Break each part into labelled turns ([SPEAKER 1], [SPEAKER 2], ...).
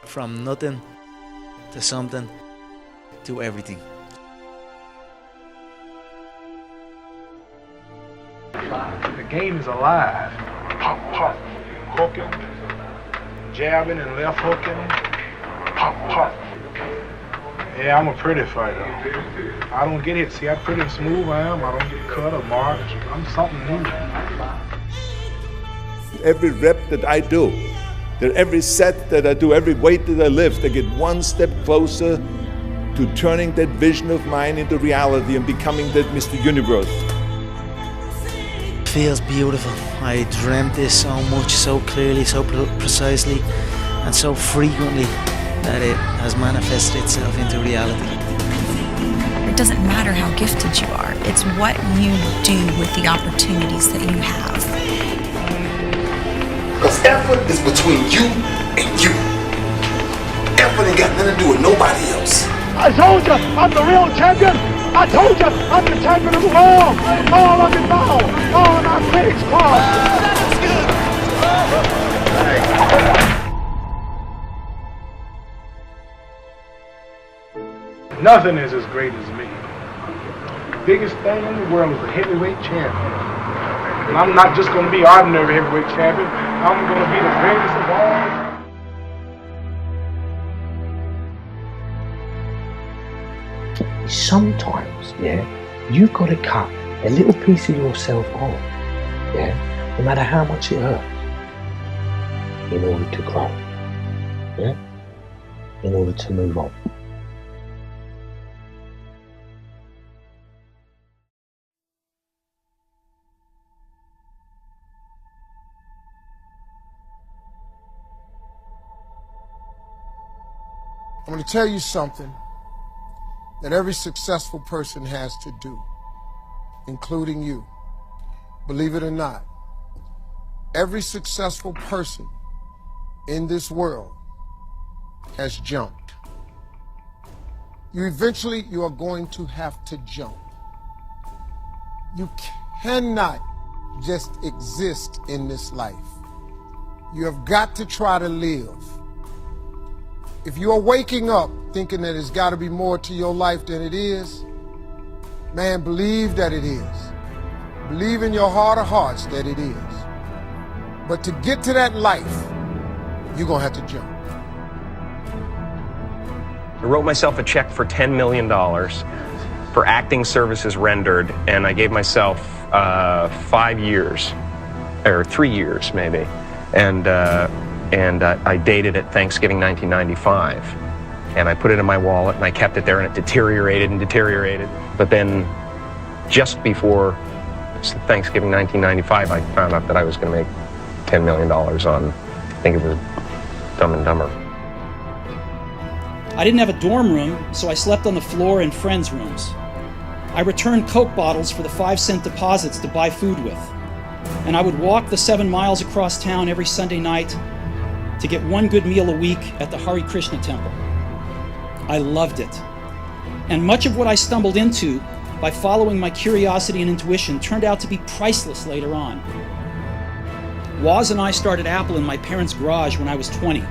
[SPEAKER 1] From nothing to something to everything.
[SPEAKER 2] The game is alive. Pop, pop, hooking, jabbing and left hooking. Pop, pop. Yeah, I'm a pretty fighter. I don't get hit. See how pretty and smooth I am? I don't get cut or marked. I'm something new.
[SPEAKER 3] Every rep that I do, every set that I do, every weight that I lift, I get one step closer to turning that vision of mine into reality and becoming that Mr. Universe.
[SPEAKER 1] Feels beautiful. I dreamt this so much, so clearly, so precisely, and so frequently that it has manifested itself into reality.
[SPEAKER 4] It doesn't matter how gifted you are, it's what you do with the opportunities that you have.
[SPEAKER 5] Because effort is between you and you. Effort ain't got nothing to do with nobody else.
[SPEAKER 2] I told you, I'm the real champion. I told you, I'm the champion of the world. All of it now. All of my critics call. Nothing is as great as me. The biggest thing in the world is the heavyweight champion. And I'm not just going to be ordinary heavyweight champion. I'm going to be the greatest of all.
[SPEAKER 6] Sometimes, you've got to cut a little piece of yourself off, no matter how much it hurts, in order to grow, in order to move on.
[SPEAKER 7] I'm going to tell you something that every successful person has to do, including you. Believe it or not, every successful person in this world has jumped. You are going to have to jump. You cannot just exist in this life. You have got to try to live. If you are waking up thinking that there's got to be more to your life than it is, man, believe that it is. Believe in your heart of hearts that it is. But to get to that life, you're going to have to jump.
[SPEAKER 8] I wrote myself a check for $10 million for acting services rendered, and I gave myself 5 years, or 3 years maybe. And I dated it Thanksgiving 1995, and I put it in my wallet and I kept it there, and it deteriorated and deteriorated. But then just before Thanksgiving 1995, I found out that I was going to make $10 million on, I think it was Dumb and Dumber.
[SPEAKER 9] I didn't have a dorm room, so I slept on the floor in friends' rooms. I returned Coke bottles for the 5-cent deposits to buy food with. And I would walk the 7 miles across town every Sunday night to get one good meal a week at the Hare Krishna temple. I loved it. And much of what I stumbled into by following my curiosity and intuition turned out to be priceless later on. Woz and I started Apple in my parents' garage when I was 20.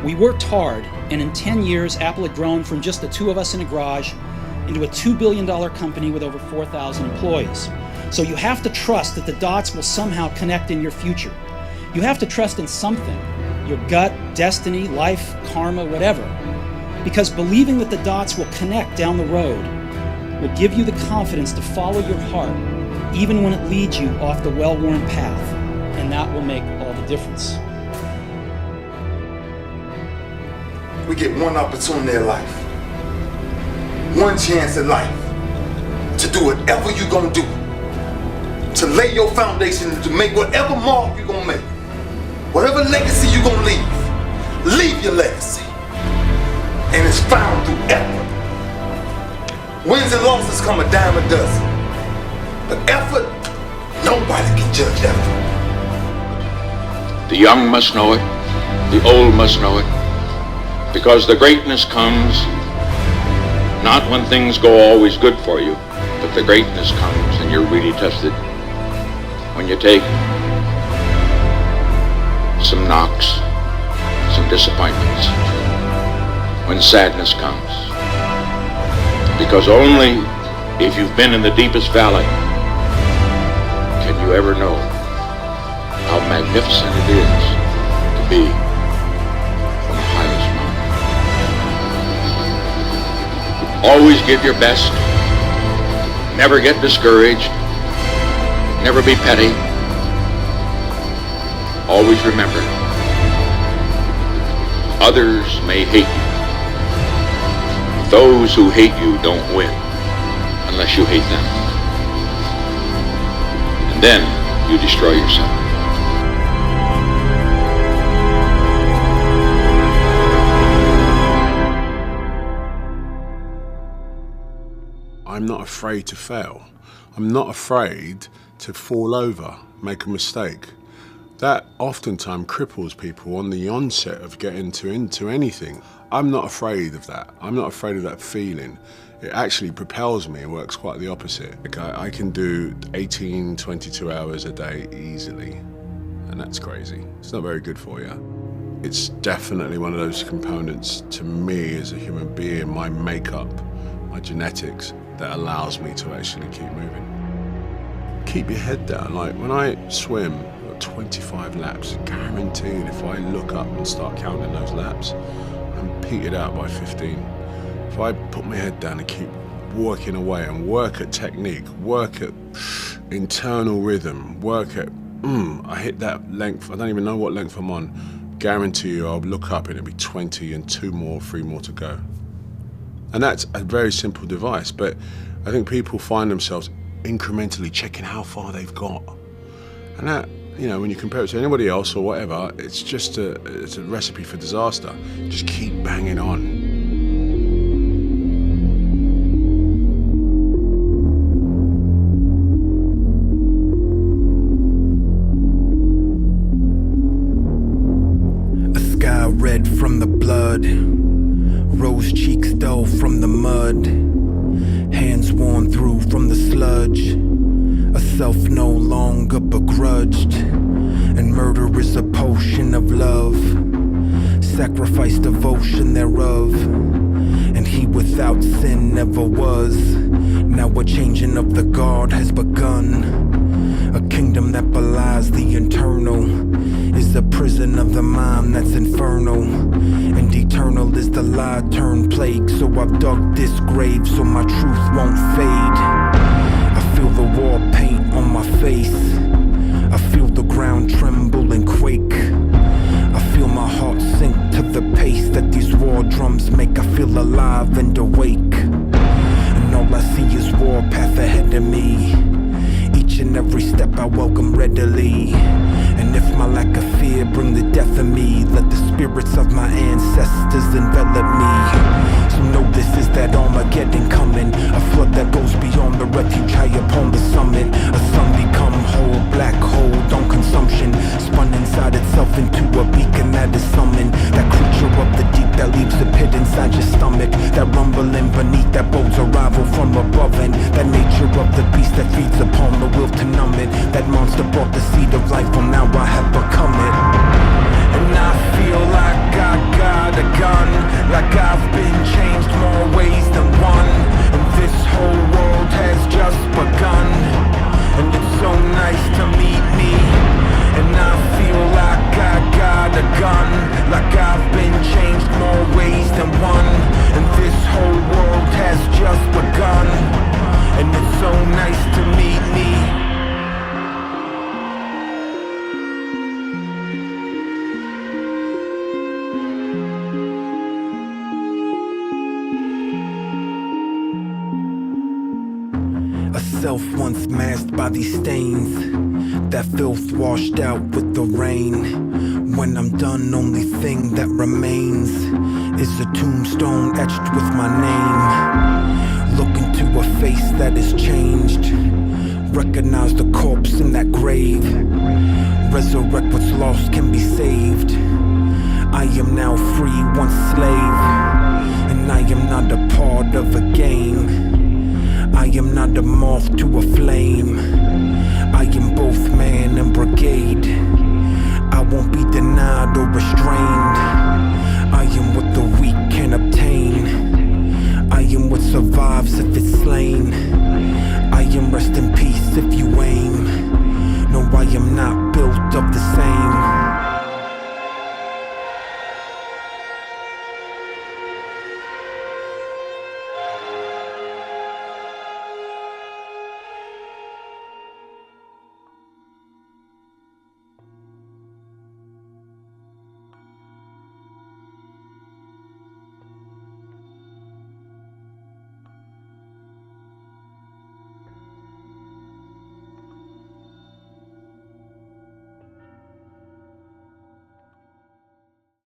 [SPEAKER 9] We worked hard, and in 10 years, Apple had grown from just the two of us in a garage into a $2 billion company with over 4,000 employees. So you have to trust that the dots will somehow connect in your future. You have to trust in something. Your gut, destiny, life, karma, whatever. Because believing that the dots will connect down the road will give you the confidence to follow your heart, even when it leads you off the well-worn path, and that will make all the difference.
[SPEAKER 5] We get one opportunity in life, one chance in life to do whatever you're gonna do, to lay your foundation and to make whatever mark you're gonna make. Whatever legacy you're gonna leave your legacy. And it's found through effort. Wins and losses come a dime a dozen. But effort, nobody can judge effort.
[SPEAKER 10] The young must know it, the old must know it, because the greatness comes not when things go always good for you, but the greatness comes and you're really tested when you take some knocks, some disappointments, when sadness comes. Because only if you've been in the deepest valley can you ever know how magnificent it is to be on the highest mountain. Always give your best. Never get discouraged. Never be petty. Always remember, others may hate you. Those who hate you don't win unless you hate them. And then you destroy yourself.
[SPEAKER 11] I'm not afraid to fail. I'm not afraid to fall over, make a mistake. That oftentimes cripples people on the onset of getting into anything. I'm not afraid of that. I'm not afraid of that feeling. It actually propels me and works quite the opposite. Like I can do 18, 22 hours a day easily, and that's crazy. It's not very good for you. It's definitely one of those components to me as a human being, my makeup, my genetics, that allows me to actually keep moving. Keep your head down. Like when I swim 25 laps, guaranteed if I look up and start counting those laps, I'm petered out by 15. If I put my head down and keep working away and work at technique, work at internal rhythm, work at, I hit that length, I don't even know what length I'm on, guarantee you I'll look up and it'll be 20 and 2 more, 3 more to go. And that's a very simple device, but I think people find themselves incrementally checking how far they've got. And that, you know, when you compare it to anybody else or whatever, it's just it's a recipe for disaster. Just keep banging on.
[SPEAKER 12] A sky red from the blood, rose cheeks dull from the mud, hands worn through from the sludge, a self no longer begrudged, and murder is a potion of love, sacrifice devotion thereof, and he without sin never was. Now a changing of the guard has begun, a kingdom that belies the internal, is a prison of the mind that's infernal, and eternal is the lie turned plague. So I've dug this grave so my truth won't fade. I feel the war paint on my face, I feel the ground tremble and quake, I feel my heart sink to the pace that these war drums make. I feel alive and awake, and all I see is war path ahead of me. Each and every step I welcome readily, and if my lack of fear bring the death of me, let the spirits of my ancestors envelop me. So know this is that Armageddon coming, a flood that goes beyond the refuge high upon the summit. A sun become whole, black hole on consumption, spun inside itself into a beacon that is summoned. That creature of the deep that leaves a pit inside your stomach, that rumbling beneath that bodes arrival from above, and that nature of the beast that feeds upon the will to numb it. That monster brought the seed of life, well now I have become it. And I feel like I got a gun, like I've been changed more ways than one, and this whole world has just begun, and it's so nice to meet me. And I feel like I got a gun, like I've been changed more ways than one, and this whole world has just begun, and it's so nice to meet me. Self once masked by these stains, that filth washed out with the rain. When I'm done, only thing that remains is a tombstone etched with my name. Look into a face that is changed, recognize the corpse in that grave, resurrect what's lost can be saved. I am now free, once slave, and I am not a part of a game. I am not a moth to a flame, I am both man and brigade. I won't be denied or restrained,